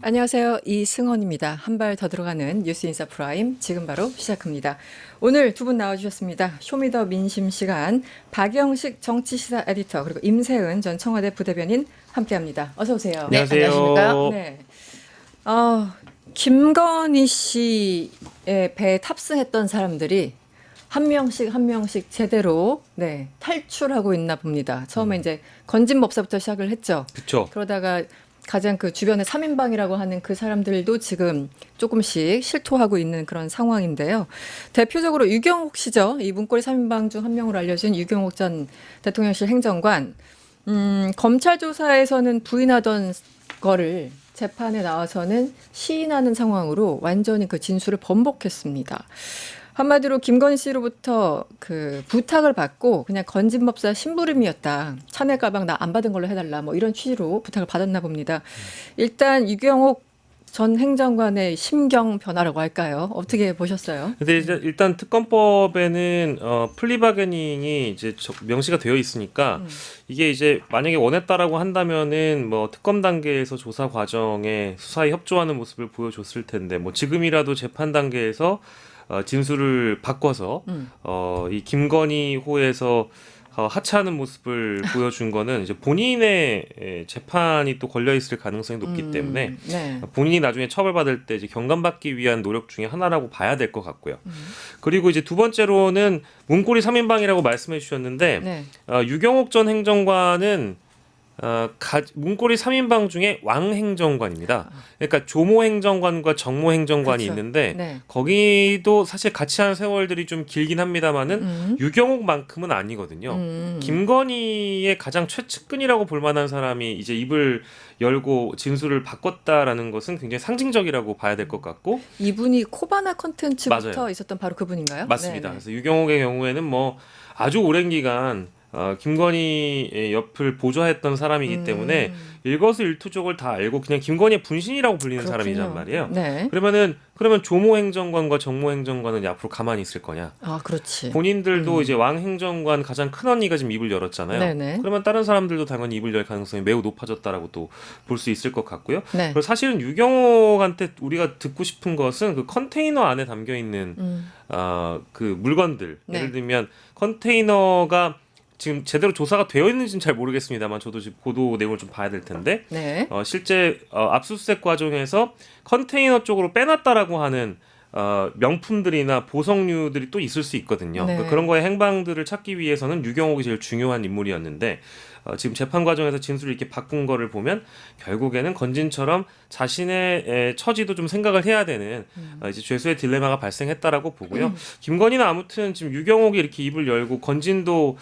안녕하세요. 이승헌입니다. 한 발 더 들어가는 뉴스인사 프라임 지금 바로 시작합니다. 오늘 두 분 나와주셨습니다. 쇼미더민심 시간 박영식 정치시사 에디터 그리고 임세은 전 청와대 부대변인 함께합니다. 어서 오세요. 네, 안녕하십니까? 네. 김건희 씨의 배에 탑승했던 사람들이 한 명씩 제대로 탈출하고 있나 봅니다. 처음에 이제 건진법사부터 시작을 했죠. 그렇죠. 그러다가 가장 그 주변에 3인방이라고 하는 그 사람들도 지금 조금씩 실토하고 있는 그런 상황인데요. 대표적으로 유경옥 씨죠. 이 문고리 3인방 중 한 명으로 알려진 유경옥 전 대통령실 행정관. 검찰 조사에서는 부인하던 거를 재판에 나와서는 시인하는 상황으로 완전히 그 진술을 번복했습니다. 한마디로 김건희 씨로부터 그 부탁을 받고 그냥 건진법사 심부름이었다. 샤넬 가방 나 안 받은 걸로 해달라. 뭐 이런 취지로 부탁을 받았나 봅니다. 일단 유경옥 전 행정관의 심경 변화라고 할까요? 어떻게 보셨어요? 근데 이제 일단 특검법에는 플리바게닝이 이제 명시가 되어 있으니까 이게 이제 만약에 원했다라고 한다면은 뭐 특검 단계에서 조사 과정에 수사에 협조하는 모습을 보여줬을 텐데 뭐 지금이라도 재판 단계에서 진술을 바꿔서 이 김건희 호에서 하차하는 모습을 보여준 거는 이제 본인의 재판이 또 걸려 있을 가능성이 높기 때문에 본인이 나중에 처벌받을 때 이제 경감받기 위한 노력 중에 하나라고 봐야 될 것 같고요. 그리고 이제 두 번째로는 문고리 3인방이라고 말씀해 주셨는데 유경옥 전 행정관은 문고리 3인방 중에 왕 행정관입니다. 그러니까 조모 행정관과 정모 행정관이 그렇죠. 있는데 거기도 사실 같이 한 세월들이 좀 길긴 합니다만은 유경옥만큼은 아니거든요. 김건희의 가장 최측근이라고 볼 만한 사람이 이제 입을 열고 진술을 바꿨다라는 것은 굉장히 상징적이라고 봐야 될 것 같고 이분이 코바나 컨텐츠부터 맞아요. 있었던 바로 그분인가요? 맞습니다. 네네. 그래서 유경옥의 경우에는 뭐 아주 오랜 기간 김건희의 옆을 보좌했던 사람이기 때문에 일거수일투족을 다 알고 그냥 김건희의 분신이라고 불리는 그렇군요. 사람이란 말이에요. 네. 그러면 조모 행정관과 정모 행정관은 이제 앞으로 가만히 있을 거냐? 아, 그렇지. 본인들도 이제 왕 행정관 가장 큰 언니가 지금 입을 열었잖아요. 네네. 그러면 다른 사람들도 당연히 입을 열 가능성이 매우 높아졌다라고 또 볼 수 있을 것 같고요. 네. 그리고 사실은 유경옥한테 우리가 듣고 싶은 것은 그 컨테이너 안에 담겨 있는 그 물건들. 네. 예를 들면 컨테이너가 지금 제대로 조사가 되어 있는지는 잘 모르겠습니다만 저도 지금 보도 내용을 좀 봐야 될 텐데 실제 압수수색 과정에서 컨테이너 쪽으로 빼놨다라고 하는 명품들이나 보석류들이 또 있을 수 있거든요. 그러니까 그런 거의 행방들을 찾기 위해서는 유경옥이 제일 중요한 인물이었는데 지금 재판 과정에서 진술을 이렇게 바꾼 거를 보면 결국에는 건진처럼 자신의 처지도 좀 생각을 해야 되는 이제 죄수의 딜레마가 발생했다라고 보고요. 김건희는 아무튼 지금 유경옥이 이렇게 입을 열고 건진도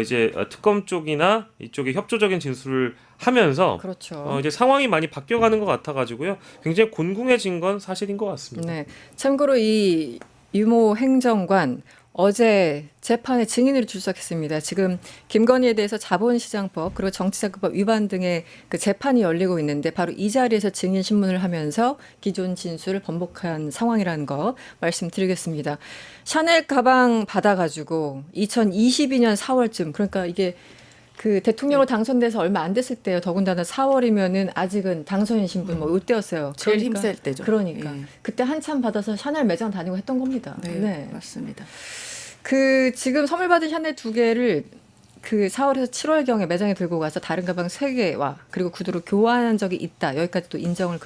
이제 특검 쪽이나 이쪽에 협조적인 진술을 하면서 그렇죠. 이제 상황이 많이 바뀌어가는 것 같아가지고요. 굉장히 곤궁해진 건 사실인 것 같습니다. 네. 참고로 이 유모 행정관 어제 재판에 증인으로 출석했습니다. 지금 김건희에 대해서 자본시장법 그리고 정치자금법 위반 등의 그 재판이 열리고 있는데 바로 이 자리에서 증인 신문을 하면서 기존 진술을 번복한 상황이라는 거 말씀드리겠습니다. 샤넬 가방 받아가지고 2022년 4월쯤 그러니까 이게 그 대통령으로 당선돼서 얼마 안 됐을 때요. 더군다나 4월이면은 아직은 당선인 신분 뭐 이때였어요. 제일 힘셀 때죠. 그러니까 예. 그때 한참 받아서 샤넬 매장 다니고 했던 겁니다. 네, 맞습니다. 그 지금 선물 받은 샤넬 2개를 그 4월에서 7월경에 매장에 들고 가서 다른 가방 3개와 그리고 구두로 교환한 적이 있다. 여기까지 또 인정을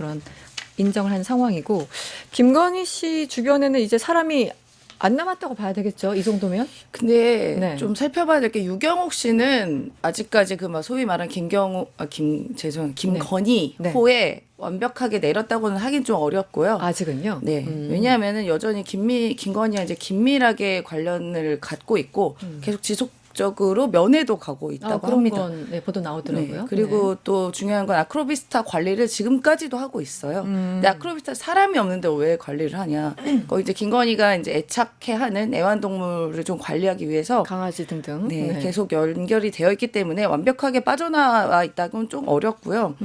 한 상황이고 김건희 씨 주변에는 이제 사람이 안 남았다고 봐야 되겠죠. 이 정도면? 근데 좀 살펴봐야 될 게 유경옥 씨는 아직까지 그 막 소위 말한 김건희 호에 완벽하게 내렸다고는 하긴 좀 어렵고요. 아직은요? 네. 왜냐하면은 여전히 김건희와 이제 긴밀하게 관련을 갖고 있고 계속 지속적으로 면회도 가고 있다고 그런 합니다. 건 보도 나오더라고요. 네. 그리고 또 중요한 건 아크로비스타 관리를 지금까지도 하고 있어요. 근데 아크로비스타 사람이 없는데 왜 관리를 하냐? 거기 이제 김건희가 이제 애착해하는 애완동물을 좀 관리하기 위해서 강아지 등등 계속 연결이 되어 있기 때문에 완벽하게 빠져나와 있다고는 좀 어렵고요.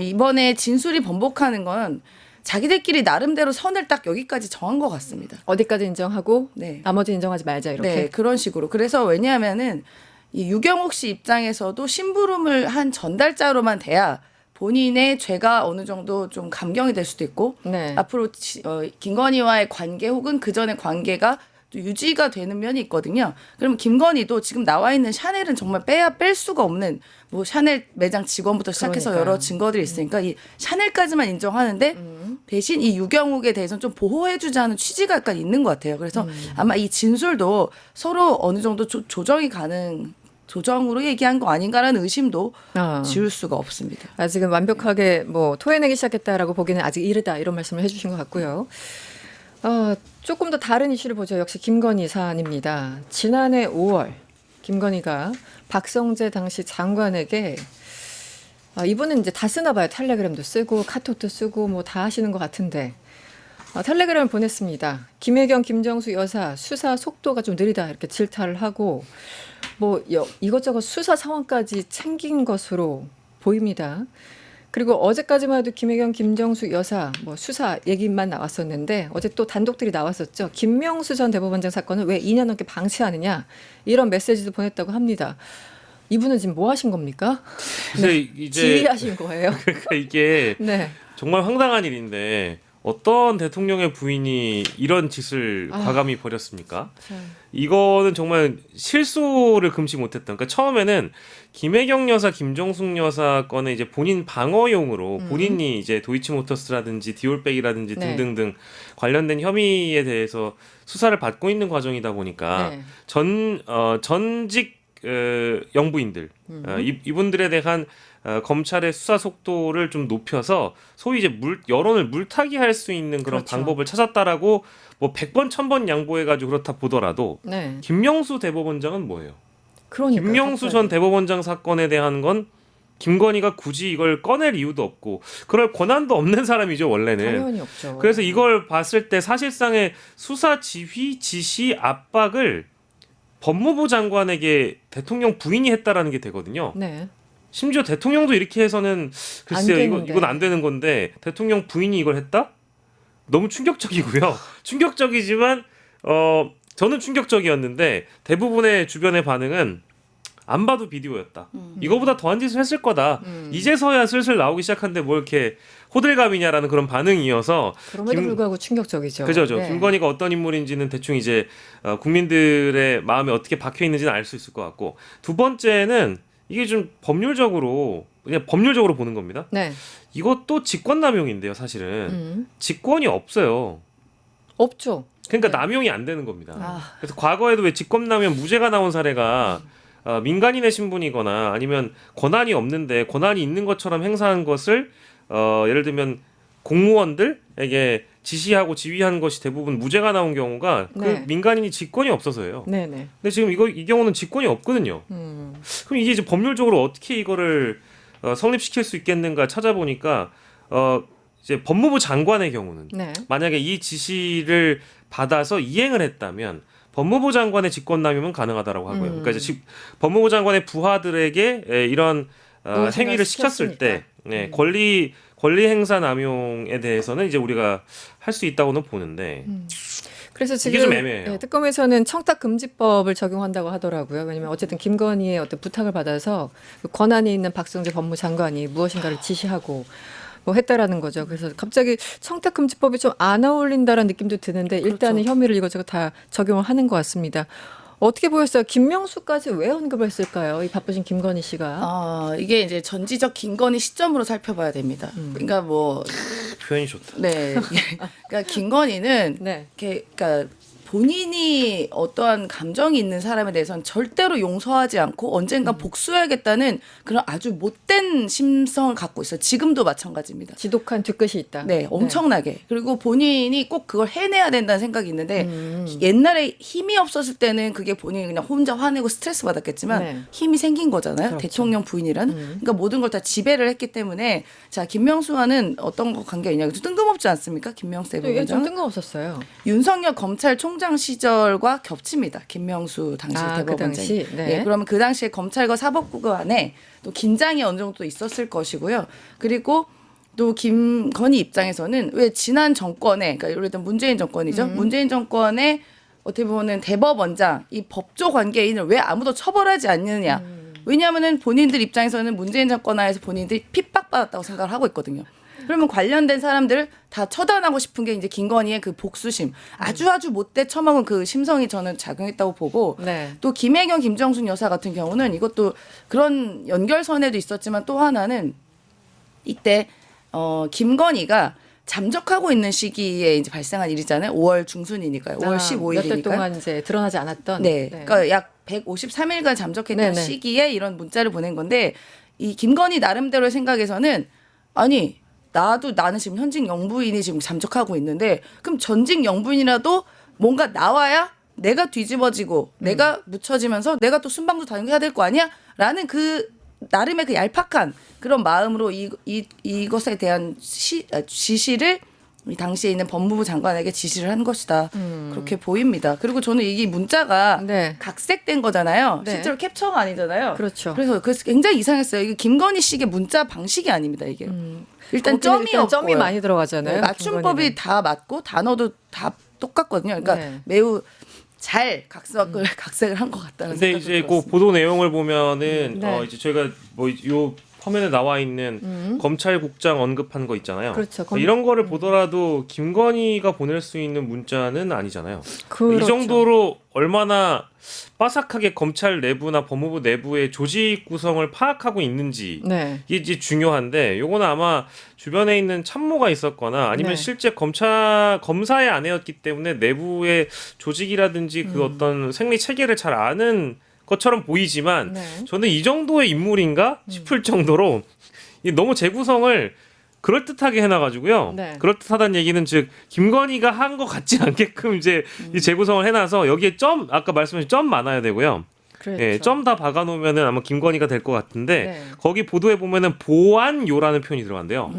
이번에 진술이 번복하는 건 자기들끼리 나름대로 선을 딱 여기까지 정한 것 같습니다. 어디까지 인정하고 나머지 인정하지 말자 이렇게. 네, 그런 식으로. 그래서 왜냐하면은 이 유경옥 씨 입장에서도 심부름을 한 전달자로만 돼야 본인의 죄가 어느 정도 좀 감경이 될 수도 있고 네. 앞으로 김건희와의 관계 혹은 그 전의 관계가 또 유지가 되는 면이 있거든요. 그러면 김건희도 지금 나와 있는 샤넬은 정말 뺄 수가 없는 뭐 샤넬 매장 직원부터 시작해서 그러니까요. 여러 증거들이 있으니까 이 샤넬까지만 인정하는데 대신 이 유경욱에 대해서는 좀 보호해주자는 취지가 약간 있는 것 같아요. 그래서 아마 이 진술도 서로 어느 정도 조정이 가능. 조정으로 얘기한 거 아닌가라는 의심도 지울 수가 없습니다. 아직은 완벽하게 뭐 토해내기 시작했다라고 보기는 아직 이르다 이런 말씀을 해주신 것 같고요. 조금 더 다른 이슈를 보죠. 역시 김건희 사안입니다. 지난해 5월 김건희가 박성재 당시 장관에게 이분은 이제 다 쓰나 봐요. 텔레그램도 쓰고 카톡도 쓰고 뭐 다 하시는 것 같은데 텔레그램을 보냈습니다. 김혜경, 김정수 여사 수사 속도가 좀 느리다 이렇게 질타를 하고 뭐 이것저것 수사 상황까지 챙긴 것으로 보입니다. 그리고 어제까지만 해도 김혜경, 김정수 여사 뭐 수사 얘기만 나왔었는데 어제 또 단독들이 나왔었죠. 김명수 전 대법원장 사건을 왜 2년 넘게 방치하느냐 이런 메시지도 보냈다고 합니다. 이분은 지금 뭐 하신 겁니까? 그래서 이제 지휘하신 거예요? 그러니까 이게 네. 정말 황당한 일인데 어떤 대통령의 부인이 이런 짓을 과감히 벌였습니까? 이거는 정말 실소를 금치 못했던. 그러니까 처음에는 김혜경 여사, 김정숙 여사 건에 이제 본인 방어용으로 본인이 이제 도이치모터스라든지 디올백이라든지 네. 등등등 관련된 혐의에 대해서 수사를 받고 있는 과정이다 보니까 네. 전직 영부인들 이분들에 대한 검찰의 수사 속도를 좀 높여서 소위 이제 여론을 물타기할 수 있는 그런 그렇죠. 방법을 찾았다라고 뭐 100번 1000번 양보해가지고 그렇다 보더라도 네. 김명수 대법원장은 뭐예요? 그러니까 김명수 전 대법원장 사건에 대한 건 김건희가 굳이 이걸 꺼낼 이유도 없고 그럴 권한도 없는 사람이죠 원래는. 당연히 없죠. 그래서 이걸 봤을 때 사실상의 수사 지휘, 지시, 압박을 법무부 장관에게 대통령 부인이 했다라는 게 되거든요. 네. 심지어 대통령도 이렇게 해서는 글쎄요 되는데. 이건 안 되는 건데 대통령 부인이 이걸 했다? 너무 충격적이고요. 충격적이지만 저는 충격적이었는데 대부분의 주변의 반응은 안 봐도 비디오였다. 이거보다 더한 짓을 했을 거다. 이제서야 슬슬 나오기 시작한데 뭘 이렇게 호들갑이냐라는 그런 반응이어서 그럼에도 불구하고 충격적이죠. 그죠. 네. 김건희가 어떤 인물인지는 대충 이제 국민들의 마음에 어떻게 박혀 있는지는 알 수 있을 것 같고 두 번째는 이게 좀 법률적으로 그냥 법률적으로 보는 겁니다. 네. 이것도 직권남용인데요, 사실은 직권이 없어요. 없죠. 그러니까 네. 남용이 안 되는 겁니다. 아. 그래서 과거에도 왜 직권남용 무죄가 나온 사례가 민간인의 신분이거나 아니면 권한이 없는데 권한이 있는 것처럼 행사한 것을 예를 들면 공무원들에게 지시하고 지휘한 것이 대부분 무죄가 나온 경우가 네. 그 민간인이 직권이 없어서예요. 네네. 근데 지금 이 경우는 직권이 없거든요. 그럼 이게 이제 법률적으로 어떻게 이거를 성립시킬 수 있겠는가 찾아보니까 이제 법무부 장관의 경우는 네. 만약에 이 지시를 받아서 이행을 했다면 법무부 장관의 직권남용은 가능하다라고 하고요. 그러니까 이제 법무부 장관의 부하들에게 이런 행위를 시켰을 때 권리 행사 남용에 대해서는 이제 우리가 할 수 있다고는 보는데 그래서 이게 지금 좀 애매해요. 네, 특검에서는 청탁금지법을 적용한다고 하더라고요. 왜냐하면 어쨌든 김건희의 어떤 부탁을 받아서 그 권한이 있는 박성재 법무장관이 무엇인가를 지시하고 뭐 했다라는 거죠. 그래서 갑자기 청탁금지법이 좀 안 어울린다라는 느낌도 드는데 일단은 그렇죠. 혐의를 이것저것 다 적용을 하는 것 같습니다. 어떻게 보였어요? 김명수까지 왜 언급을 했을까요? 이 바쁘신 김건희 씨가. 이게 이제 전지적 김건희 시점으로 살펴봐야 됩니다. 그러니까 뭐 표현이 좋다. 네. 그러니까 김건희는 네. 그러니까 본인이 어떠한 감정이 있는 사람에 대해서는 절대로 용서하지 않고 언젠가 복수해야겠다는 그런 아주 못된 심성을 갖고 있어요. 지금도 마찬가지입니다. 지독한 뒤끝이 있다. 네, 엄청나게. 그리고 본인이 꼭 그걸 해내야 된다는 생각이 있는데 옛날에 힘이 없었을 때는 그게 본인이 그냥 혼자 화내고 스트레스 받았겠지만 네. 힘이 생긴 거잖아요. 그렇죠. 대통령 부인이란. 그러니까 모든 걸 다 지배를 했기 때문에 자 김명수와는 어떤 거 관계가 있냐. 좀 뜬금없지 않습니까? 김명수 좀 대법원장. 뜬금없었어요. 윤석열 검찰총장 시절과 겹칩니다. 김명수 당시 그 대법원장이. 당시? 네. 그러면 그 당시에 검찰과 사법부 간에 또 긴장이 어느 정도 있었을 것이고요. 그리고 또 김건희 입장에서는 왜 지난 정권에 그러니까 예를 들면 문재인 정권이죠. 문재인 정권에 어떻게 보면은 대법원장 이 법조 관계인을 왜 아무도 처벌하지 않느냐. 왜냐하면은 본인들 입장에서는 문재인 정권 하에서 본인들이 핍박받았다고 생각을 하고 있거든요. 그러면 관련된 사람들을 다 처단하고 싶은 게 이제 김건희의 그 복수심, 아주 못돼 처먹은 그 심성이 저는 작용했다고 보고, 네. 또 김혜경, 김정순 여사 같은 경우는 이것도 그런 연결선에도 있었지만 또 하나는 이때 김건희가 잠적하고 있는 시기에 이제 발생한 일이잖아요. 5월 중순이니까요. 5월 15일이니까. 몇 달 동안 이제 드러나지 않았던. 네. 그러니까 약 153일간 잠적했던 네네. 시기에 이런 문자를 보낸 건데 이 김건희 나름대로의 생각에서는 아니 나는 지금 현직 영부인이 지금 잠적하고 있는데 그럼 전직 영부인이라도 뭔가 나와야 내가 뒤집어지고 내가 묻혀지면서 내가 또 순방도 다니고 해야 될 거 아니야? 라는 그 나름의 그 얄팍한 그런 마음으로 이것에 대한 지시를 이 당시에 있는 법무부 장관에게 지시를 한 것이다. 그렇게 보입니다. 그리고 저는 이게 문자가 네. 각색된 거잖아요. 네. 실제로 캡처가 아니잖아요. 그렇죠. 그래서 굉장히 이상했어요. 이게 김건희 씨의 문자 방식이 아닙니다. 이게. 일단 점이 일단 없고요. 점이 많이 들어가잖아요. 네, 맞춤법이 김건희는. 다 맞고 단어도 다 똑같거든요. 그러니까 네. 매우 잘 각색을 한 것 같다는 근데 생각이 이제 그 들었습니다. 보도 내용을 보면은 네. 이제 저희가 뭐 요 화면에 나와 있는 검찰국장 언급한 거 있잖아요. 그렇죠. 이런 거를 보더라도 김건희가 보낼 수 있는 문자는 아니잖아요. 그렇죠. 이 정도로 얼마나 빠삭하게 검찰 내부나 법무부 내부의 조직 구성을 파악하고 있는지 네. 이게 이제 중요한데 요거는 아마 주변에 있는 참모가 있었거나 아니면 네. 실제 검사의 아내였기 때문에 내부의 조직이라든지 그 어떤 생리 체계를 잘 아는 것처럼 보이지만 네. 저는 이 정도의 인물인가 싶을 정도로 이게 너무 재구성을 그럴듯하게 해놔가지고요. 네. 그럴듯하다는 얘기는 즉 김건희가 한 것 같지 않게끔 이제 이 재구성을 해놔서 여기에 아까 말씀하신 점 많아야 되고요. 그렇죠. 예, 점 다 박아놓으면은 아마 김건희가 될 것 같은데 네. 거기 보도에 보면은 보안요라는 표현이 들어간대요.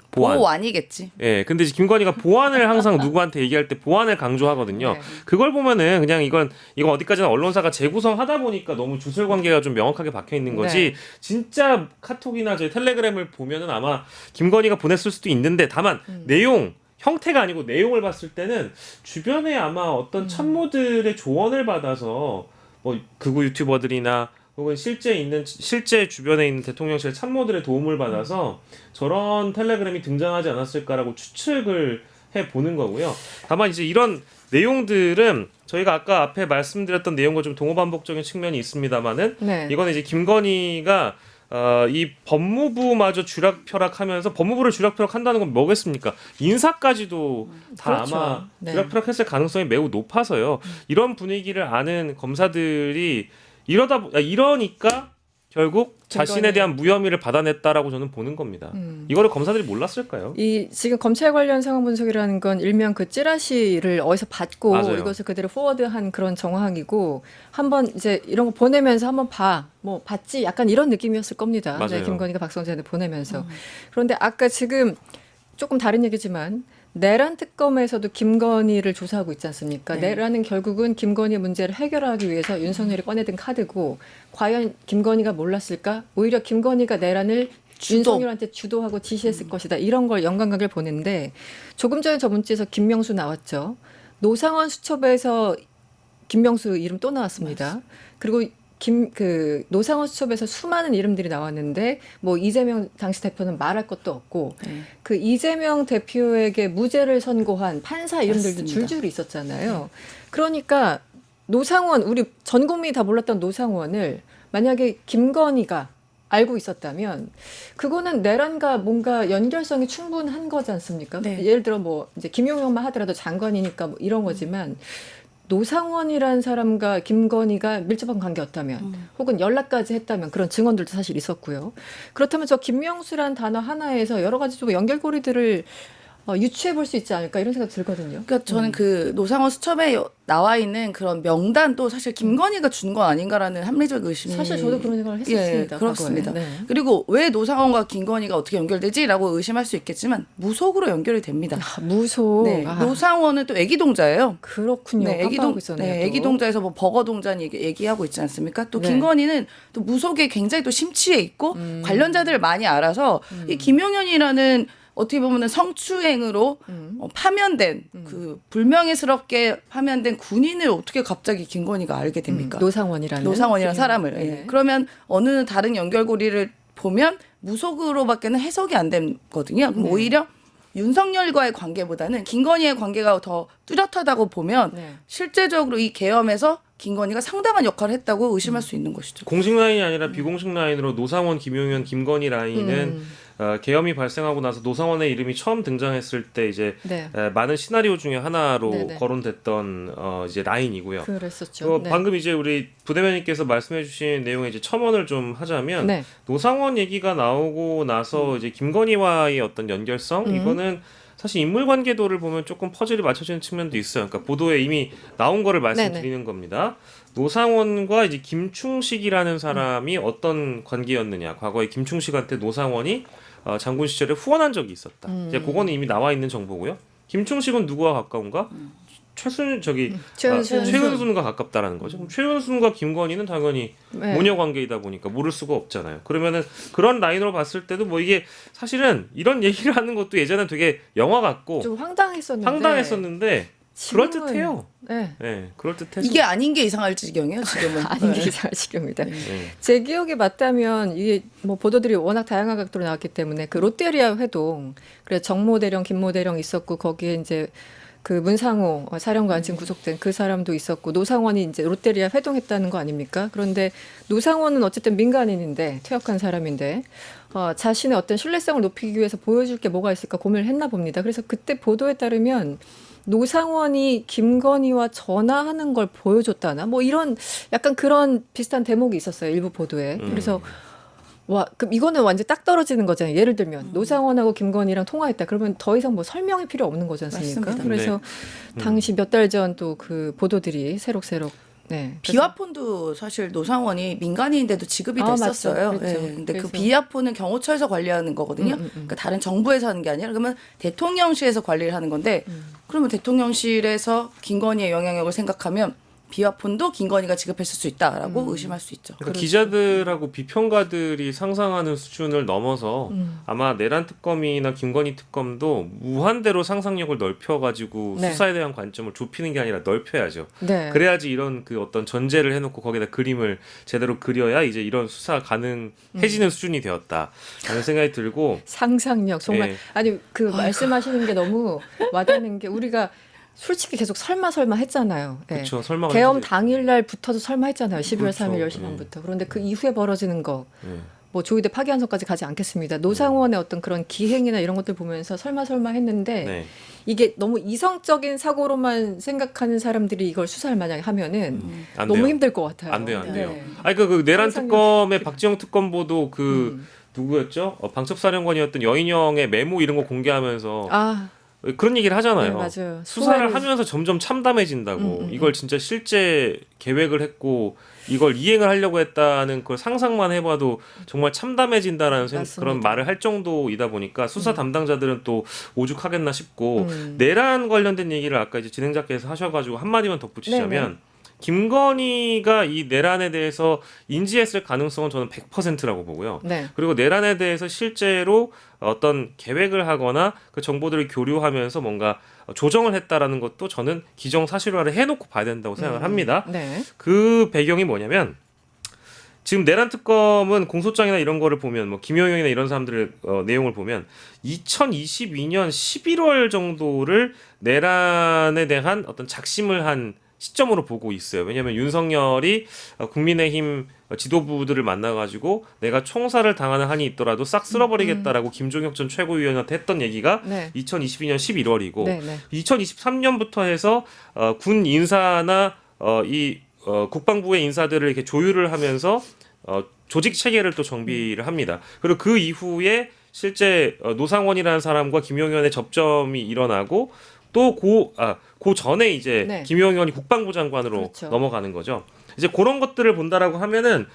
보안. 보완이겠지. 예, 근데 이제 김건희가 보안을 항상 누구한테 얘기할 때 보안을 강조하거든요. 네. 그걸 보면은 그냥 이건 어디까지나 언론사가 재구성하다 보니까 너무 주술 관계가 좀 명확하게 박혀 있는 거지. 네. 진짜 카톡이나 저희 텔레그램을 보면은 아마 김건희가 보냈을 수도 있는데 다만 내용 형태가 아니고 내용을 봤을 때는 주변에 아마 어떤 참모들의 조언을 받아서 뭐 극우 유튜버들이나 혹은 실제 주변에 있는 대통령실 참모들의 도움을 받아서 저런 텔레그램이 등장하지 않았을까라고 추측을 해 보는 거고요. 다만 이제 이런 내용들은 저희가 아까 앞에 말씀드렸던 내용과 좀 동호반복적인 측면이 있습니다만은 네. 이거는 이제 김건희가 이 법무부마저 쥐락펴락하면서 법무부를 쥐락펴락한다는 건 뭐겠습니까? 인사까지도 다 그렇죠. 아마 네. 쥐락펴락했을 가능성이 매우 높아서요. 이런 분위기를 아는 검사들이 이러니까 결국 자신에 대한 무혐의를 받아냈다라고 저는 보는 겁니다. 이거를 검사들이 몰랐을까요? 이 지금 검찰 관련 상황 분석이라는 건 일명 그 찌라시를 어디서 받고 맞아요. 이것을 그대로 포워드한 그런 정황이고 한번 이제 이런 거 보내면서 한번 뭐 봤지 약간 이런 느낌이었을 겁니다. 맞아요. 네, 김건희가 박성재한테 보내면서. 그런데 아까 지금 조금 다른 얘기지만 내란 특검에서도 김건희를 조사하고 있지 않습니까? 네. 내란은 결국은 김건희 문제를 해결하기 위해서 윤석열이 꺼내든 카드고 과연 김건희가 몰랐을까? 오히려 김건희가 내란을 윤석열한테 주도하고 지시했을 것이다. 이런 걸 연관관계를 보는데 조금 전에 저 문자에서 김명수 나왔죠. 노상원 수첩에서 김명수 이름 또 나왔습니다. 그리고 노상원 수첩에서 수많은 이름들이 나왔는데 뭐 이재명 당시 대표는 말할 것도 없고 그 이재명 대표에게 무죄를 선고한 판사 이름들도 맞습니다. 줄줄이 있었잖아요. 그러니까 노상원 우리 전 국민이 다 몰랐던 노상원을 만약에 김건희가 알고 있었다면 그거는 내란과 뭔가 연결성이 충분한 거지 않습니까? 네. 예를 들어 뭐 이제 김용현만 하더라도 장관이니까 뭐 이런 거지만 노상원이라는 사람과 김건희가 밀접한 관계였다면 혹은 연락까지 했다면 그런 증언들도 사실 있었고요. 그렇다면 저 김명수라는 단어 하나에서 여러 가지 좀 연결고리들을 유추해 볼 수 있지 않을까 이런 생각 들거든요. 그러니까 저는 그 노상원 수첩에 나와 있는 그런 명단도 사실 김건희가 준 건 아닌가라는 합리적 의심이 사실 저도 그런 생각을 했었습니다. 예, 그렇습니다. 과거에. 네. 그리고 왜 노상원과 김건희가 어떻게 연결되지라고 의심할 수 있겠지만 무속으로 연결이 됩니다. 무속. 네, 노상원은 또 애기동자예요. 그렇군요. 네, 깜빡하고 있었네요. 또. 애기동자에서 뭐 버거동자 얘기하고 있지 않습니까? 또 네. 김건희는 또 무속에 굉장히 또 심취해 있고 관련자들을 많이 알아서 이 김용현이라는 어떻게 보면은 성추행으로 파면된 그 불명예스럽게 파면된 군인을 어떻게 갑자기 김건희가 알게 됩니까? 노상원이라는 사람을. 네. 예. 그러면 어느 다른 연결고리를 보면 무속으로밖에는 해석이 안 되거든요. 그럼 오히려 윤석열과의 관계보다는 김건희의 관계가 더 뚜렷하다고 보면 네. 실제적으로 이 계엄에서 김건희가 상당한 역할을 했다고 의심할 수 있는 것이죠. 공식 라인이 아니라 비공식 라인으로 노상원, 김용현, 김건희 라인은 계엄이 발생하고 나서 노상원의 이름이 처음 등장했을 때 이제 네. 많은 시나리오 중에 하나로 네네. 거론됐던 이제 라인이고요. 그랬었죠. 네. 방금 이제 우리 부대변인께서 말씀해주신 내용에 이제 첨언을 좀 하자면 네. 노상원 얘기가 나오고 나서 이제 김건희와의 어떤 연결성 이거는 사실 인물 관계도를 보면 조금 퍼즐이 맞춰지는 측면도 있어요. 그러니까 보도에 이미 나온 거를 말씀드리는 겁니다. 노상원과 이제 김충식이라는 사람이 어떤 관계였느냐. 과거에 김충식한테 노상원이 장군 시절에 후원한 적이 있었다. 이제 그거는 이미 나와 있는 정보고요. 김충식은 누구와 가까운가? 최은순과 가깝다라는 거죠. 그럼 최은순과 김건희는 당연히 네. 모녀 관계이다 보니까 모를 수가 없잖아요. 그러면은 그런 라인으로 봤을 때도 뭐 이게 사실은 이런 얘기를 하는 것도 예전에 되게 영화 같고 좀 황당했었는데 그럴 지금은- 듯해요. 네. 네, 그럴 듯해서 이게 아닌 게 이상할 지경이에요, 지금은. 아닌 게 네. 이상할 지경입니다. 네. 제 기억에 맞다면 이게 뭐 보도들이 워낙 다양한 각도로 나왔기 때문에 그 롯데리아 회동 그래 정모 대령, 김모 대령 있었고 거기에 이제 그 문상호 사령관 지금 구속된 그 사람도 있었고 노상원이 이제 롯데리아 회동했다는 거 아닙니까? 그런데 노상원은 어쨌든 민간인인데 퇴역한 사람인데 자신의 어떤 신뢰성을 높이기 위해서 보여줄 게 뭐가 있을까 고민을 했나 봅니다. 그래서 그때 보도에 따르면 노상원이 김건희와 전화하는 걸 보여줬다나 뭐 이런 약간 그런 비슷한 대목이 있었어요. 일부 보도에. 그래서 와, 그럼 이거는 완전 딱 떨어지는 거잖아요. 예를 들면 노상원하고 김건희랑 통화했다. 그러면 더 이상 뭐 설명이 필요 없는 거지 않습니까? 맞습니다. 그래서 당시 몇 달 전 또 그 보도들이 새록새록 네. 비화폰도 사실 노상원이 민간인인데도 지급이 아, 됐었어요. 맞죠. 그랬죠. 예, 근데 그 그래서- 비화폰은 경호처에서 관리하는 거거든요. 그러니까 다른 정부에서 하는 게 아니라 그러면 대통령실에서 관리를 하는 건데 그러면 대통령실에서 김건희의 영향력을 생각하면 비화폰도 김건희가 지급했을 수 있다라고 의심할 수 있죠. 그러니까 기자들하고 비평가들이 상상하는 수준을 넘어서 아마 내란 특검이나 김건희 특검도 무한대로 상상력을 넓혀가지고 네. 수사에 대한 관점을 좁히는 게 아니라 넓혀야죠. 네. 그래야지 이런 그 어떤 전제를 해놓고 거기다 그림을 제대로 그려야 이제 이런 수사 가능해지는 수준이 되었다라는 생각이 들고 상상력 정말 예. 아니 그 말씀하시는 게 너무 와닿는 게 우리가 솔직히 계속 설마 했잖아요. 예. 그렇죠. 설마 계엄 당일날부터도 설마 했잖아요. 12월 3일 그렇죠. 10시 반부터. 그런데 그 이후에 벌어지는 거. 예. 뭐 조의대 파기환송까지 가지 않겠습니다. 노상원의 어떤 그런 기행이나 이런 것들 보면서 설마 했는데 네. 이게 너무 이성적인 사고로만 생각하는 사람들이 이걸 수사를 만약에 하면은 안 너무 돼요. 힘들 것 같아요. 안 돼요, 안 돼요. 네. 아니 그 내란 상상력. 특검의 박지영 특검보도 그 누구였죠? 방첩사령관이었던 여인영의 메모 이런 거 공개하면서 아, 그런 얘기를 하잖아요. 네, 맞아요. 수사를 수사를- 하면서 점점 참담해진다고. 이걸 진짜 실제 계획을 했고 이걸 이행을 하려고 했다는 걸 상상만 해봐도 정말 참담해진다라는 맞습니다. 그런 말을 할 정도이다 보니까 수사 담당자들은 또 오죽하겠나 싶고 음. 내란 관련된 얘기를 아까 이제 진행자께서 하셔가지고 한마디만 덧붙이자면 김건희가 이 내란에 대해서 인지했을 가능성은 저는 100%라고 보고요. 네. 그리고 내란에 대해서 실제로 어떤 계획을 하거나 그 정보들을 교류하면서 뭔가 조정을 했다라는 것도 저는 기정사실화를 해놓고 봐야 된다고 생각을 합니다. 네. 그 배경이 뭐냐면 지금 내란 특검은 공소장이나 이런 거를 보면 뭐 김용현이나 이런 사람들의 내용을 보면 2022년 11월 정도를 내란에 대한 어떤 작심을 한 시점으로 보고 있어요. 왜냐하면 윤석열이 국민의힘 지도부들을 만나가지고 내가 총살을 당하는 한이 있더라도 싹 쓸어버리겠다라고 김종혁 전 최고위원한테 했던 얘기가 네. 2022년 11월이고 네, 네. 2023년부터 해서 군 인사나 국방부의 인사들을 이렇게 조율을 하면서 조직 체계를 또 정비를 합니다. 그리고 그 이후에 실제 노상원이라는 사람과 김용현의 접점이 일어나고 또 그 전에 이제 네. 김용현이 국방부 장관으로 그렇죠. 넘어가는 거죠. 이제 그런 것들을 본다라고 하면은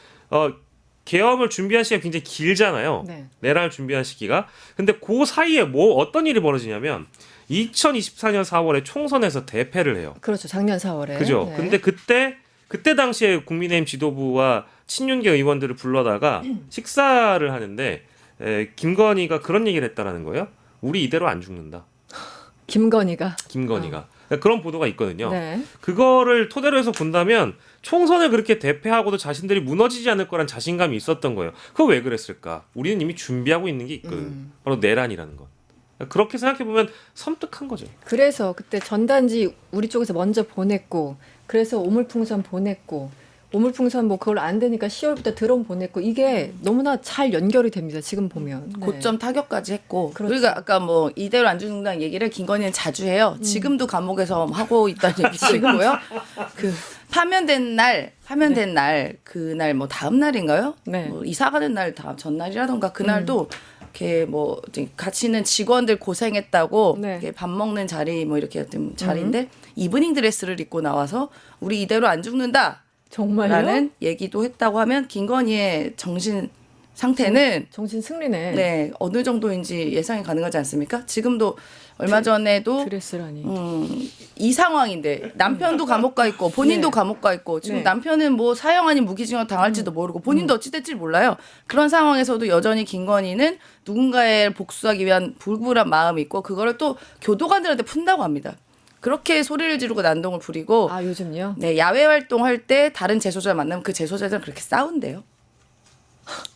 계엄을 준비한 시기가 굉장히 길잖아요. 네. 내란을 준비한 시기가. 근데 그 사이에 뭐 어떤 일이 벌어지냐면 2024년 4월에 총선에서 대패를 해요. 그렇죠. 작년 4월에. 그죠? 네. 근데 그때 당시에 국민의힘 지도부와 친윤계 의원들을 불러다가 식사를 하는데 김건희가 그런 얘기를 했다라는 거예요. 우리 이대로 안 죽는다. 김건희가. 김건희가. 그런 보도가 있거든요. 네. 그거를 토대로 해서 본다면 총선을 그렇게 대패하고도 자신들이 무너지지 않을 거란 자신감이 있었던 거예요. 그거 왜 그랬을까? 우리는 이미 준비하고 있는 게 있거든. 바로 내란이라는 것. 그렇게 생각해보면 섬뜩한 거죠. 그래서 그때 전단지 우리 쪽에서 먼저 보냈고, 그래서 오물풍선 보냈고, 오물풍선 뭐 그걸 안 되니까 10월부터 드론 보냈고, 이게 너무나 잘 연결이 됩니다. 지금 보면. 네. 고점 타격까지 했고 그렇죠. 우리가 아까 뭐 이대로 안 죽는다는 얘기를 김건희는 자주 해요. 지금도 감옥에서 하고 있다는 얘기도 있고요. 그 파면된 날 그날 뭐 다음 날인가요? 네. 뭐 이사 가는 날 다음 전날이라던가 그날도 이렇게 뭐 이제 같이 있는 직원들 고생했다고 네. 이렇게 밥 먹는 자리 뭐 이렇게 좀 자리인데 이브닝 드레스를 입고 나와서 우리 이대로 안 죽는다. 정말요? 라는 얘기도 했다고 하면 김건희의 정신 상태는 정신 승리네. 네 어느 정도인지 예상이 가능하지 않습니까? 지금도 얼마 전에도 드레스라니. 이 상황인데 남편도 감옥 가 있고 본인도 네. 감옥 가 있고 지금 네. 남편은 뭐 사형 아닌 무기징역 당할지도 모르고 본인도 어찌 될지 몰라요. 그런 상황에서도 여전히 김건희는 누군가에 복수하기 위한 불굴한 마음이 있고 그거를 또 교도관들한테 푼다고 합니다. 그렇게 소리를 지르고 난동을 부리고 아, 요즘요? 네, 야외 활동할 때 다른 재소자 만나면 그 재소자들은 그렇게 싸운대요.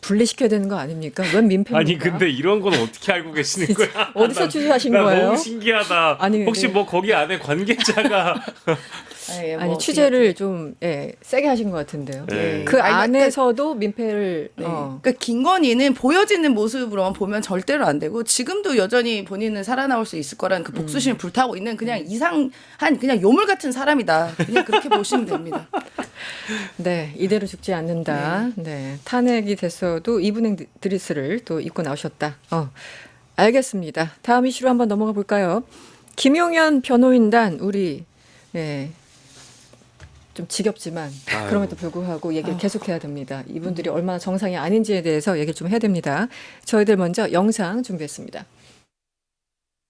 분리시켜야 되는 거 아닙니까? 웬 민폐입니까? 아니 근데 이런 건 어떻게 알고 계시는 거야? 어디서 취재하신 나 거예요? 너무 신기하다. 아니, 혹시 네. 뭐 거기 안에 관계자가 네, 아니 뭐 취재를 좀 세게 하신 것 같은데요. 네. 그 아니, 안에서도 민폐를 네. 그러니까 김건희는 보여지는 모습으로만 보면 절대로 안 되고 지금도 여전히 본인은 살아나올 수 있을 거라는 그 복수심을 불타고 있는 그냥 이상한 그냥 요물 같은 사람이다. 그냥 그렇게 보시면 됩니다. 네, 이대로 죽지 않는다. 네, 탄핵이 됐어도 이브닝 드레스를 또 입고 나오셨다. 알겠습니다. 다음 이슈로 한번 넘어가 볼까요? 김용현 변호인단 우리 좀 지겹지만 아유. 그럼에도 불구하고 얘기를 계속해야 됩니다. 이분들이 얼마나 정상이 아닌지에 대해서 얘기를 좀 해야 됩니다. 저희들 먼저 영상 준비했습니다.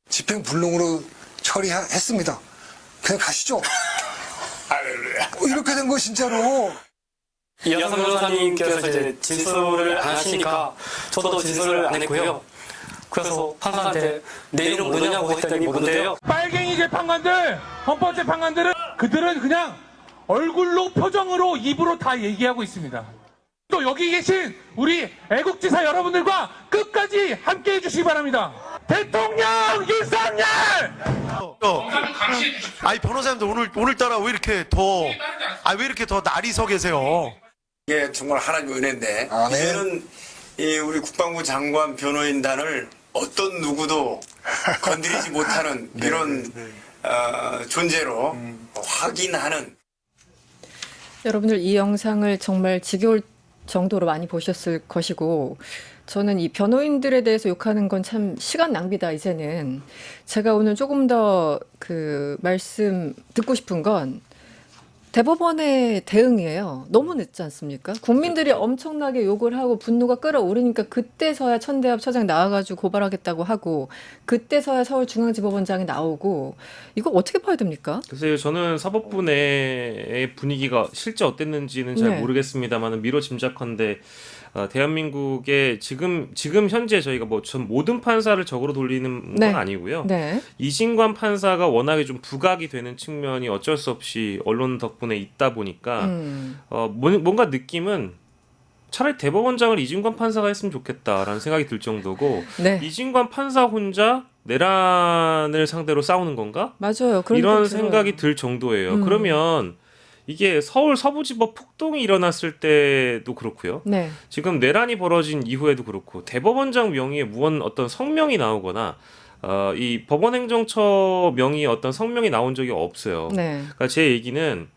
집행불능으로 처리했습니다. 그냥 가시죠. 이렇게 된 거 진짜로. 이하성 변호사님께서 이제 진술을 안 하시니까 저도 진술을 안 했고요. 그래서 판사한테 내일은 뭐냐고 했더니 뭔데요? 빨갱이 재판관들, 헌법재판관들은 그들은 그냥 얼굴로 표정으로 입으로 다 얘기하고 있습니다. 또 여기 계신 우리 애국지사 여러분들과 끝까지 함께해 주시기 바랍니다. 대통령 윤석열! 아니 변호사님들 오늘따라 왜 이렇게 더 날이 서 계세요? 이게 정말 하나님 은혜인데 아, 네. 이제는 이 우리 국방부 장관 변호인단을 어떤 누구도 건드리지 못하는 이런 존재로 확인하는. 여러분들 이 영상을 정말 지겨울 정도로 많이 보셨을 것이고 저는 이 변호인들에 대해서 욕하는 건 참 시간 낭비다 이제는. 제가 오늘 조금 더 그 말씀 듣고 싶은 건 대법원의 대응이에요. 너무 늦지 않습니까? 국민들이 엄청나게 욕을 하고 분노가 끌어오르니까 그때서야 천대엽 처장 나와가지고 고발하겠다고 하고 그때서야 서울중앙지법원장이 나오고 이거 어떻게 봐야 됩니까? 글쎄요, 저는 사법부 내의 분위기가 실제 어땠는지는 잘 네. 모르겠습니다만 미뤄 짐작컨대 대한민국의 지금 현재 저희가 뭐 전 모든 판사를 적으로 돌리는 건 네. 아니고요. 네. 이진관 판사가 워낙에 좀 부각이 되는 측면이 어쩔 수 없이 언론 덕분에 있다 보니까 뭔가 느낌은 차라리 대법원장을 이진관 판사가 했으면 좋겠다라는 생각이 들 정도고 네. 이진관 판사 혼자 내란을 상대로 싸우는 건가? 맞아요. 그런 이런 생각이 들어요. 생각이 들 정도예요. 그러면 이게 서울 서부지법 폭동이 일어났을 때도 그렇고요. 네. 지금 내란이 벌어진 이후에도 그렇고 대법원장 명의의 무언 어떤 성명이 나오거나 이 법원행정처 명의의 어떤 성명이 나온 적이 없어요. 네. 그러니까 제 얘기는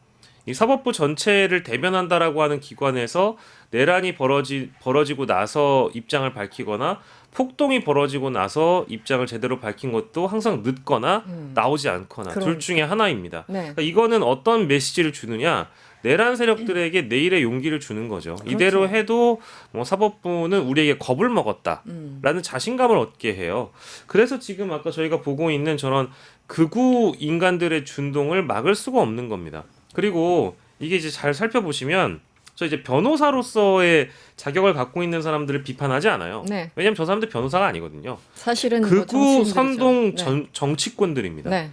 이 사법부 전체를 대변한다라고 하는 기관에서 내란이 벌어지고 나서 입장을 밝히거나 폭동이 벌어지고 나서 입장을 제대로 밝힌 것도 항상 늦거나 나오지 않거나 둘 그러니까. 중에 하나입니다. 네. 그러니까 이거는 어떤 메시지를 주느냐, 내란 세력들에게 내일의 용기를 주는 거죠. 그렇죠. 이대로 해도 뭐 사법부는 우리에게 겁을 먹었다라는 자신감을 얻게 해요. 그래서 지금 아까 저희가 보고 있는 저런 극우 인간들의 준동을 막을 수가 없는 겁니다. 그리고 이게 이제 잘 살펴보시면 저 이제 변호사로서의 자격을 갖고 있는 사람들을 비판하지 않아요. 네. 왜냐하면 저 사람들 변호사가 아니거든요. 사실은 뭐 극우 정치인들이죠. 선동 네. 정치꾼들입니다. 네.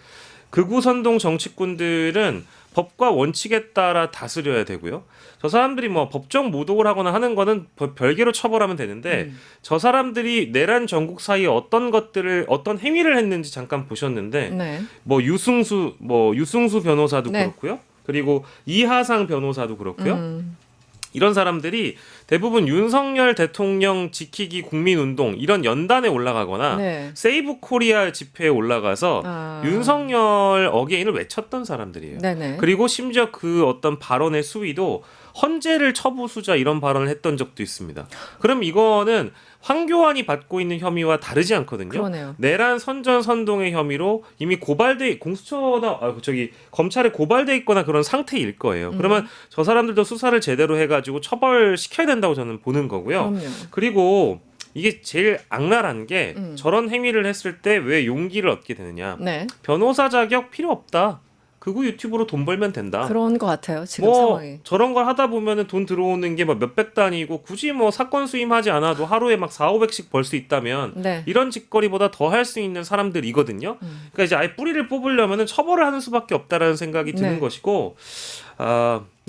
극우 선동 정치꾼들은 법과 원칙에 따라 다스려야 되고요. 저 사람들이 뭐 법정 모독을 하거나 하는 거는 별개로 처벌하면 되는데 저 사람들이 내란 전국 사이에 어떤 행위를 했는지 잠깐 보셨는데 네. 뭐 유승수 변호사도 네. 그렇고요. 그리고 이하상 변호사도 그렇고요. 이런 사람들이 대부분 윤석열 대통령 지키기 국민운동 이런 연단에 올라가거나 네. 세이브 코리아 집회에 올라가서 아. 윤석열 어게인을 외쳤던 사람들이에요. 네네. 그리고 심지어 그 어떤 발언의 수위도 헌재를 처부수자 이런 발언을 했던 적도 있습니다. 그럼 이거는 황교안이 받고 있는 혐의와 다르지 않거든요. 그러네요. 내란 선전선동의 혐의로 이미 검찰에 고발돼 있거나 그런 상태일 거예요. 그러면 저 사람들도 수사를 제대로 해가지고 처벌시켜야 된다고 저는 보는 거고요. 그럼요. 그리고 이게 제일 악랄한 게 저런 행위를 했을 때 왜 용기를 얻게 되느냐. 네. 변호사 자격 필요 없다. 극우 유튜브로 돈 벌면 된다. 그런 것 같아요. 지금 뭐 상황이. 저런 걸 하다 보면은 돈 들어오는 게 뭐 몇백 단위고 굳이 뭐 사건 수임하지 않아도 하루에 막 4,500씩 벌 수 있다면 네. 이런 짓거리보다 더 할 수 있는 사람들이거든요. 그러니까 이제 아예 뿌리를 뽑으려면은 처벌을 하는 수밖에 없다라는 생각이 드는 네. 것이고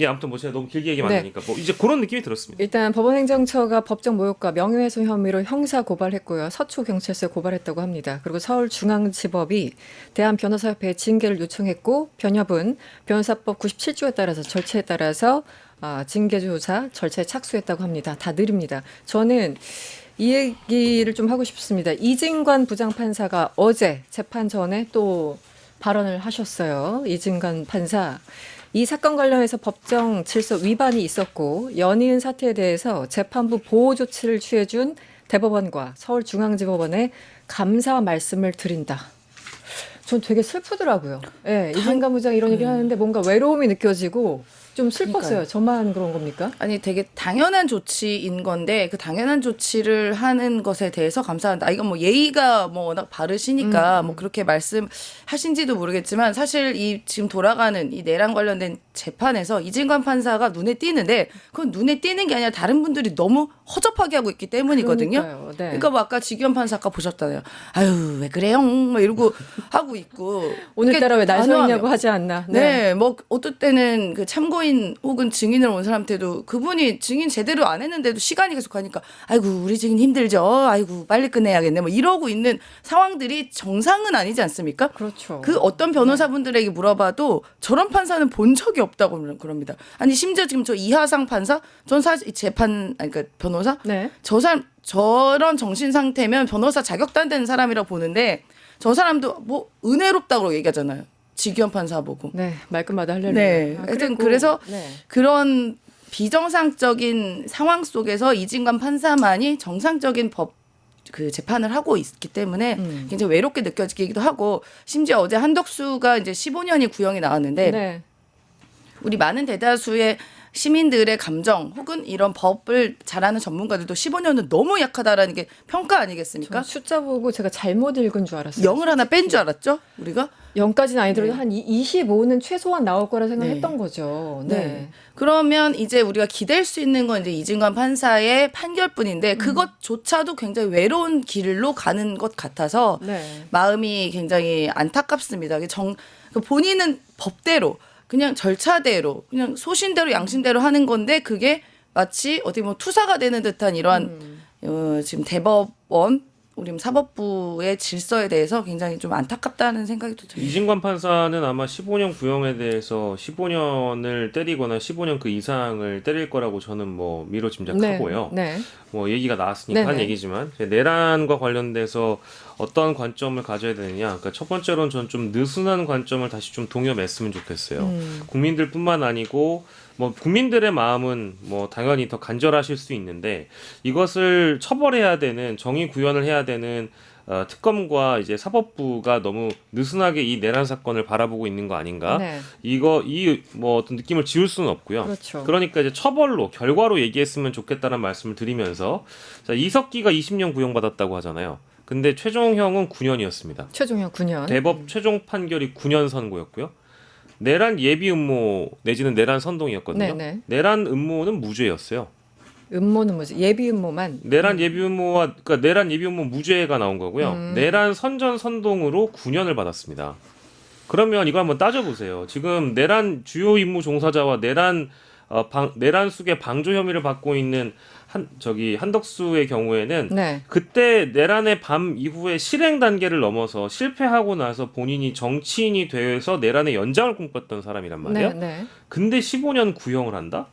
아무튼 뭐 제가 너무 길게 얘기 많이 네. 하니까 뭐 이제 그런 느낌이 들었습니다. 일단 법원행정처가 법정 모욕과 명예훼손 혐의로 형사 고발했고요. 서초경찰서에 고발했다고 합니다. 그리고 서울중앙지법이 대한변호사협회에 징계를 요청했고 변협은 변호사법 97조에 따라서 절차에 따라서 징계조사 절차에 착수했다고 합니다. 다 느립니다. 저는 이 얘기를 좀 하고 싶습니다. 이진관 부장판사가 어제 재판 전에 또 발언을 하셨어요. 이진관 판사. 이 사건 관련해서 법정 질서 위반이 있었고 연이은 사태에 대해서 재판부 보호 조치를 취해준 대법원과 서울중앙지법원에 감사 말씀을 드린다. 전 되게 슬프더라고요. 예, 이진관 부장 이런 얘기를 하는데 뭔가 외로움이 느껴지고 좀 슬펐어요. 그러니까요. 저만 그런 겁니까? 아니 되게 당연한 조치인 건데 그 당연한 조치를 하는 것에 대해서 감사한다. 이건 뭐 예의가 뭐 워낙 바르시니까 뭐 그렇게 말씀하신지도 모르겠지만 사실 이 지금 돌아가는 이 내란 관련된 재판에서 이진관 판사가 눈에 띄는데 그건 눈에 띄는 게 아니라 다른 분들이 너무 허접하게 하고 있기 때문이거든요. 그러니까요. 네. 그러니까 뭐 아까 지기현 판사 아까 보셨잖아요. 아유 왜 그래요? 뭐 이러고 하고 있고 오늘따라 왜 날 서 단호하며. 있냐고 하지 않나. 네, 뭐 어떨 때는 그 참고인 혹은 증인을 온 사람한테도 그분이 증인 제대로 안 했는데도 시간이 계속 가니까 아이고 우리 증인 힘들죠. 아이고 빨리 끝내야겠네. 뭐 이러고 있는 상황들이 정상은 아니지 않습니까? 그렇죠. 그 어떤 변호사분들에게 물어봐도 저런 판사는 본 적이 없다고 그럽니다. 아니 심지어 지금 저 이하상 판사, 전 사실 그러니까 변호사, 네. 저 사람 저런 정신 상태면 변호사 자격도 안 되는 사람이라고 보는데 저 사람도 뭐 은혜롭다고 얘기하잖아요. 지기현 판사 보고. 네, 말끝마다 할렐루야. 네. 하여튼 그래서 네. 그런 비정상적인 상황 속에서 이진관 판사만이 정상적인 그 재판을 하고 있기 때문에 굉장히 외롭게 느껴지기도 하고 심지어 어제 한덕수가 이제 15년이 구형이 나왔는데 네. 우리 많은 대다수의 시민들의 감정 혹은 이런 법을 잘하는 전문가들도 15년은 너무 약하다라는 게 평가 아니겠습니까? 전 숫자 보고 제가 잘못 읽은 줄 알았어요. 0을 하나 뺀 줄 알았죠? 우리가? 0까지는 아니더라도 네. 한 25는 최소한 나올 거라 생각했던 네. 거죠. 네. 네. 그러면 이제 우리가 기댈 수 있는 건 이제 이진관 판사의 판결뿐인데 그것조차도 굉장히 외로운 길로 가는 것 같아서 네. 마음이 굉장히 안타깝습니다. 본인은 법대로 그냥 절차대로 그냥 소신대로 양심대로 하는 건데 그게 마치 어떻게 보면 투사가 되는 듯한 이러한 지금 대법원 우리 사법부의 질서에 대해서 굉장히 좀 안타깝다는 생각이 또 듭니다. 이진관 판사는 아마 15년 구형에 대해서 15년을 때리거나 15년 그 이상을 때릴 거라고 저는 뭐 미뤄 짐작하고요. 네. 뭐 얘기가 나왔으니까 한 네네. 얘기지만 내란과 관련돼서 어떤 관점을 가져야 되느냐. 그러니까 첫 번째로는 저는 좀 느슨한 관점을 다시 좀 동여맸으면 좋겠어요. 국민들뿐만 아니고 뭐 국민들의 마음은 뭐 당연히 더 간절하실 수 있는데 이것을 처벌해야 되는 정의 구현을 해야 되는 특검과 이제 사법부가 너무 느슨하게 이 내란 사건을 바라보고 있는 거 아닌가? 네. 이 뭐 어떤 느낌을 지울 수는 없고요. 그렇죠. 그러니까 이제 처벌로 결과로 얘기했으면 좋겠다는 말씀을 드리면서 자, 이석기가 20년 구형받았다고 하잖아요. 근데 최종형은 9년이었습니다. 최종형 9년. 대법 최종 판결이 9년 선고였고요. 내란 예비 음모 내지는 내란 선동이었거든요. 네네. 내란 음모는 무죄였어요. 음모는 뭐지? 예비 음모만. 내란 예비 음모와 그러니까 내란 예비 음모 무죄가 나온 거고요. 내란 선전 선동으로 9년을 받았습니다. 그러면 이거 한번 따져보세요. 지금 내란 주요 임무 종사자와 내란 숙의 방조 혐의를 받고 있는 한덕수의 경우에는 네. 그때 내란의 밤 이후에 실행 단계를 넘어서 실패하고 나서 본인이 정치인이 되어서 내란의 연장을 꿈꿨던 사람이란 말이에요. 네, 네. 근데 15년 구형을 한다?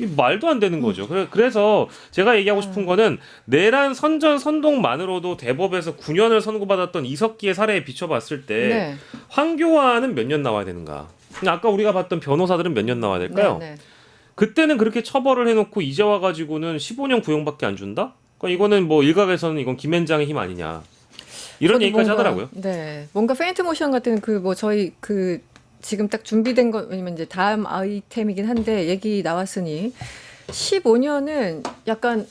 이 말도 안 되는 거죠. 그래서 제가 얘기하고 싶은 거는 내란 선전 선동만으로도 대법에서 9년을 선고받았던 이석기의 사례에 비춰봤을 때 네. 황교안은 몇 년 나와야 되는가? 아까 우리가 봤던 변호사들은 몇 년 나와야 될까요? 네, 네. 그때는 그렇게 처벌을 해놓고 이제 와가지고는 15년 구형밖에 안 준다? 그러니까 이거는 뭐 일각에서는 이건 김앤장의 힘 아니냐 이런 저도 얘기까지 뭔가, 하더라고요. 네, 뭔가 페인트 모션 같은 그 뭐 저희 그 지금 딱 준비된 거 왜냐면 이제 다음 아이템이긴 한데 얘기 나왔으니 15년은 약간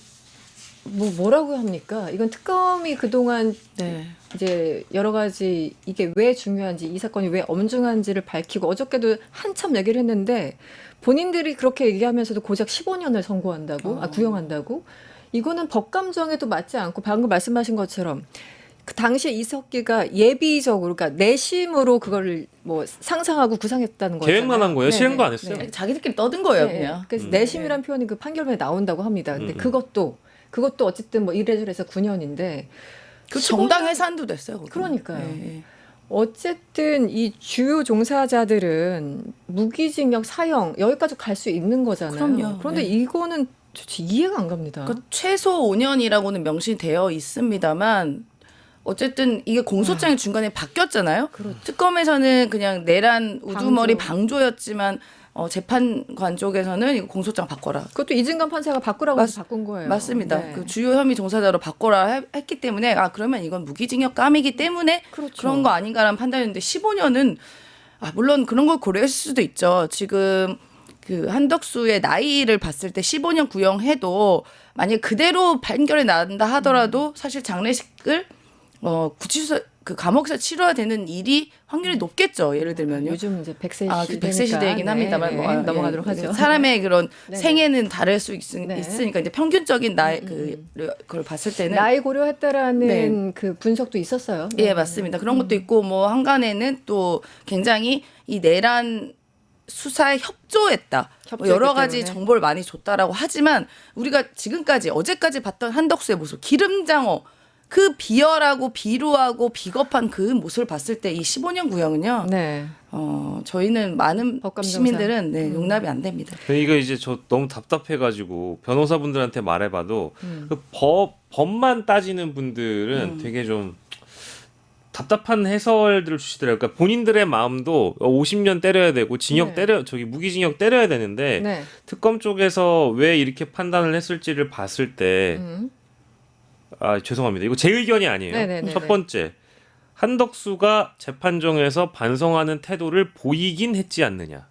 뭐라고 합니까? 이건 특검이 그동안 네. 이제 여러 가지 이게 왜 중요한지 이 사건이 왜 엄중한지를 밝히고 어저께도 한참 얘기를 했는데 본인들이 그렇게 얘기하면서도 고작 15년을 선고한다고 구형한다고 이거는 법 감정에도 맞지 않고 방금 말씀하신 것처럼 그 당시에 이석기가 예비적으로 그러니까 내심으로 그걸 뭐 상상하고 구상했다는 거잖아요. 계획만 한 거예요. 네, 실행도 네, 안 했어요. 네. 자기들끼리 떠든 거예요, 네, 그냥. 그래서 내심이란 표현이 그 판결문에 나온다고 합니다. 근데 그것도 어쨌든 뭐 이래저래서 9년인데 그 정당 해산도 됐어요. 거기는. 그러니까요. 네. 어쨌든 이 주요 종사자들은 무기징역 사형 여기까지 갈 수 있는 거잖아요. 그럼요. 그런데 네. 이거는 도대체 이해가 안 갑니다. 그러니까 최소 5년이라고는 명시되어 있습니다만 어쨌든 이게 공소장이 중간에 바뀌었잖아요. 특검에서는 그냥 내란 우두머리 방조였지만 재판관 쪽에서는 이거 공소장 바꿔라. 그것도 이진관 판사가 바꾸라고 해서 바꾼 거예요. 맞습니다. 네. 그 주요 혐의 종사자로 바꿔라 했기 때문에 그러면 이건 무기징역 감이기 때문에 그렇죠. 그런 거 아닌가라는 판단이었는데 15년은 물론 그런 걸 고려했을 수도 있죠. 지금 그 한덕수의 나이를 봤을 때 15년 구형해도 만약 그대로 판결이 난다 하더라도 사실 장례식을 구치소 그 감옥에서 치러야 되는 일이 확률이 높겠죠. 예를 들면요. 요즘 이제 100세 그 100세 시대이긴 합니다만 뭐, 넘어가도록 하죠. 사람의 그런 네. 생애는 다를 수 네. 있으니까 이제 평균적인 나이 그걸 봤을 때는 나이 고려했다라는 네. 그 분석도 있었어요. 예, 맞습니다. 그런 것도 있고 뭐 한간에는 또 굉장히 이 내란 수사에 협조했다. 뭐 여러 가지 때문에. 정보를 많이 줬다라고 하지만 우리가 지금까지 어제까지 봤던 한덕수의 모습, 기름장어 그 비열하고 비루하고 비겁한 그 모습을 봤을 때 이 15년 구형은요. 네. 저희는 많은 법감정상. 시민들은 용납이 안 됩니다. 이거 이제 저 너무 답답해가지고 변호사분들한테 말해봐도 그 법만 따지는 분들은 되게 좀 답답한 해설들을 주시더라고요. 그러니까 본인들의 마음도 50년 때려야 되고 징역 네. 무기징역 때려야 되는데 네. 특검 쪽에서 왜 이렇게 판단을 했을지를 봤을 때 죄송합니다. 이거 제 의견이 아니에요. 네네네네. 첫 번째, 한덕수가 재판정에서 반성하는 태도를 보이긴 했지 않느냐.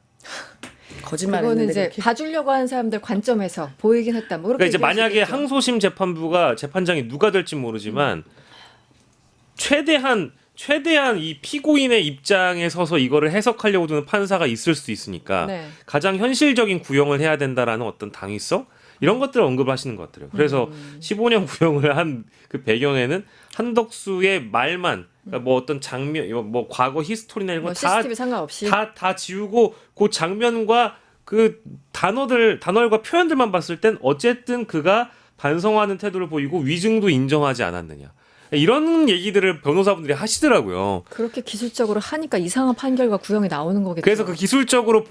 거짓말을 그거는 했는데 이제 봐주려고 하는 사람들 관점에서 보이긴 했다. 뭐 그러니까 그렇게 이제 만약에 얘기할 수 있겠죠. 항소심 재판부가 재판장이 누가 될지 모르지만 최대한 이 피고인의 입장에 서서 이거를 해석하려고 드는 판사가 있을 수 있으니까 네. 가장 현실적인 구형을 해야 된다라는 어떤 당위성 이런 것들을 언급하시는 것 같아요. 그래서 15년 구형을 한 그 배경에는 한덕수의 말만 그러니까 뭐 어떤 장면, 뭐 과거 히스토리나 이런 뭐 거 CCTV 상관없이 다 지우고 그 장면과 그 단어과 표현들만 봤을 땐 어쨌든 그가 반성하는 태도를 보이고 위증도 인정하지 않았느냐. 이런 얘기들을 변호사분들이 하시더라고요. 그렇게 기술적으로 하니까 이상한 판결과 구형이 나오는 거겠죠. 그래서 그 기술적으로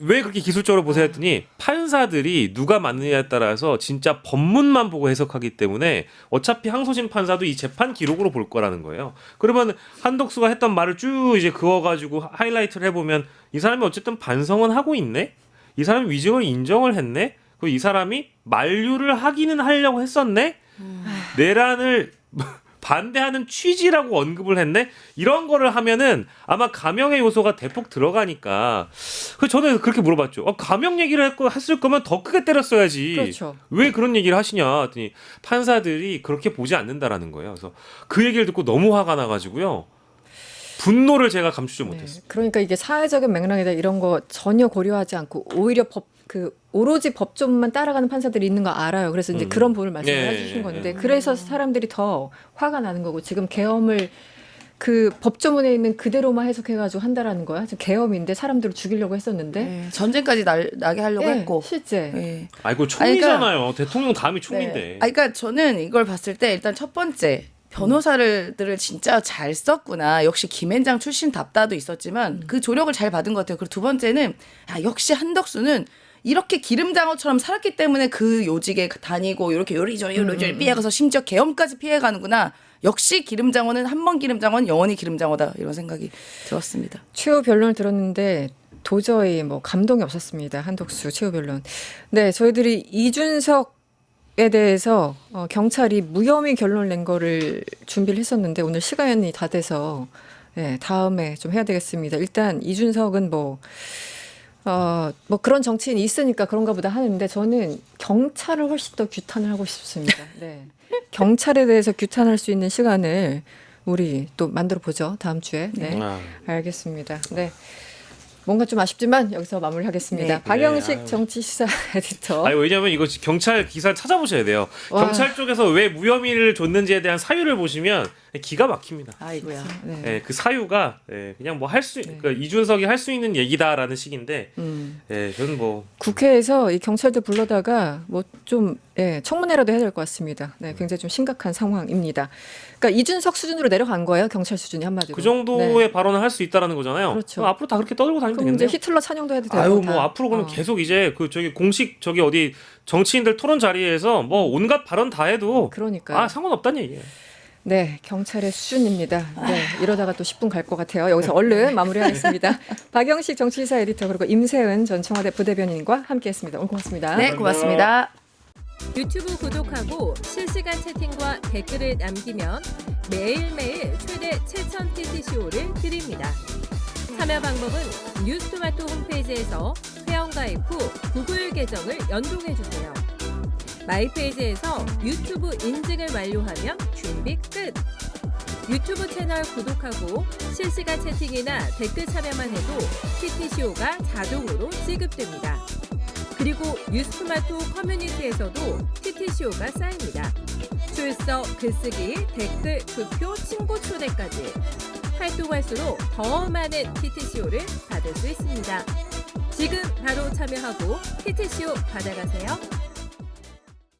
왜 그렇게 기술적으로 보세요 했더니 판사들이 누가 맞느냐에 따라서 진짜 법문만 보고 해석하기 때문에 어차피 항소심 판사도 이 재판 기록으로 볼 거라는 거예요. 그러면 한덕수가 했던 말을 쭉 이제 그어가지고 하이라이트를 해보면 이 사람이 어쨌든 반성은 하고 있네? 이 사람이 위증을 인정을 했네? 그리고 이 사람이 만류를 하기는 하려고 했었네? 내란을 반대하는 취지라고 언급을 했네. 이런 거를 하면은 아마 감형의 요소가 대폭 들어가니까. 그 저는 그렇게 물어봤죠. 감형 얘기를 했을 거면 더 크게 때렸어야지. 그렇죠. 왜 그런 얘기를 하시냐 했더니 판사들이 그렇게 보지 않는다라는 거예요. 그래서 그 얘기를 듣고 너무 화가 나가지고요. 분노를 제가 감추지 못했어요. 그러니까 이게 사회적인 맥락이다 이런 거 전혀 고려하지 않고 오히려 오로지 법조문만 따라가는 판사들이 있는 거 알아요. 그래서 이제 그런 부분을 말씀을 해주신 건데 그래서 사람들이 더 화가 나는 거고 지금 계엄을 그 법조문에 있는 그대로만 해석해가지고 한다라는 거야. 지금 계엄인데 사람들을 죽이려고 했었는데 네, 전쟁까지 나게 하려고 네, 했고. 실제 네. 아이고 총리잖아요. 대통령 다음이 총리인데. 네. 그러니까 저는 이걸 봤을 때 일단 첫 번째 변호사들을 진짜 잘 썼구나. 역시 김앤장 출신 답다도 있었지만 그 조력을 잘 받은 것 같아요. 그리고 두 번째는 역시 한덕수는 이렇게 기름장어처럼 살았기 때문에 그 요직에 다니고 이렇게 요리조리 피해가서 심지어 계엄까지 피해가는구나. 역시 기름장어는 한 번 기름장어는 영원히 기름장어다 이런 생각이 들었습니다. 최후 변론을 들었는데 도저히 뭐 감동이 없었습니다. 한덕수 최후 변론. 네, 저희들이 이준석에 대해서 경찰이 무혐의 결론을 낸 거를 준비를 했었는데 오늘 시간이 다 돼서 네, 다음에 좀 해야 되겠습니다. 일단 이준석은 뭐 그런 정치인이 있으니까 그런가 보다 하는데 저는 경찰을 훨씬 더 규탄을 하고 싶습니다. 네. 경찰에 대해서 규탄할 수 있는 시간을 우리 또 만들어 보죠. 다음 주에. 네. 알겠습니다. 네. 뭔가 좀 아쉽지만 여기서 마무리하겠습니다. 네. 박영식 정치시사 에디터. 아니 왜냐면 이거 경찰 기사를 찾아보셔야 돼요. 와. 경찰 쪽에서 왜 무혐의를 줬는지에 대한 사유를 보시면 기가 막힙니다. 아이고야. 네. 네, 그 사유가 그냥 뭐 그러니까 이준석이 할 수 있는 얘기다라는 식인데, 저는 뭐 국회에서 이 경찰들 불러다가 뭐 좀 청문회라도 해야 될 것 같습니다. 네, 굉장히 좀 심각한 상황입니다. 그러니까 이준석 수준으로 내려간 거예요. 경찰 수준이 한마디로. 그 정도의 발언을 할 수 있다라는 거잖아요. 그렇죠. 그럼 앞으로 다 그렇게 떠들고 다니면 그럼 이제 되겠네요. 히틀러 찬양도 해도 되고. 아유 다. 뭐 앞으로 그러면 계속 이제 공식 어디 정치인들 토론 자리에서 뭐 온갖 발언 다 해도 그러니까요. 상관없다는 얘기예요. 네, 경찰의 수준입니다. 네, 이러다가 또 10분 갈 것 같아요. 여기서 얼른 마무리하겠습니다. 박영식 정치시사 에디터 그리고 임세은 전 청와대 부대변인과 함께했습니다. 오늘 고맙습니다. 네, 고맙습니다. 유튜브 구독하고 실시간 채팅과 댓글을 남기면 매일매일 최대 7,000TTCO를 드립니다. 참여 방법은 뉴스토마토 홈페이지에서 회원가입 후 구글 계정을 연동해주세요. 마이페이지에서 유튜브 인증을 완료하면 준비 끝! 유튜브 채널 구독하고 실시간 채팅이나 댓글 참여만 해도 TTCO가 자동으로 지급됩니다. 그리고 뉴스토마토 커뮤니티에서도 TTCO가 쌓입니다. 출석, 글쓰기, 댓글, 투표, 친구 초대까지 활동할수록 더 많은 TTCO를 받을 수 있습니다. 지금 바로 참여하고 TTCO 받아가세요.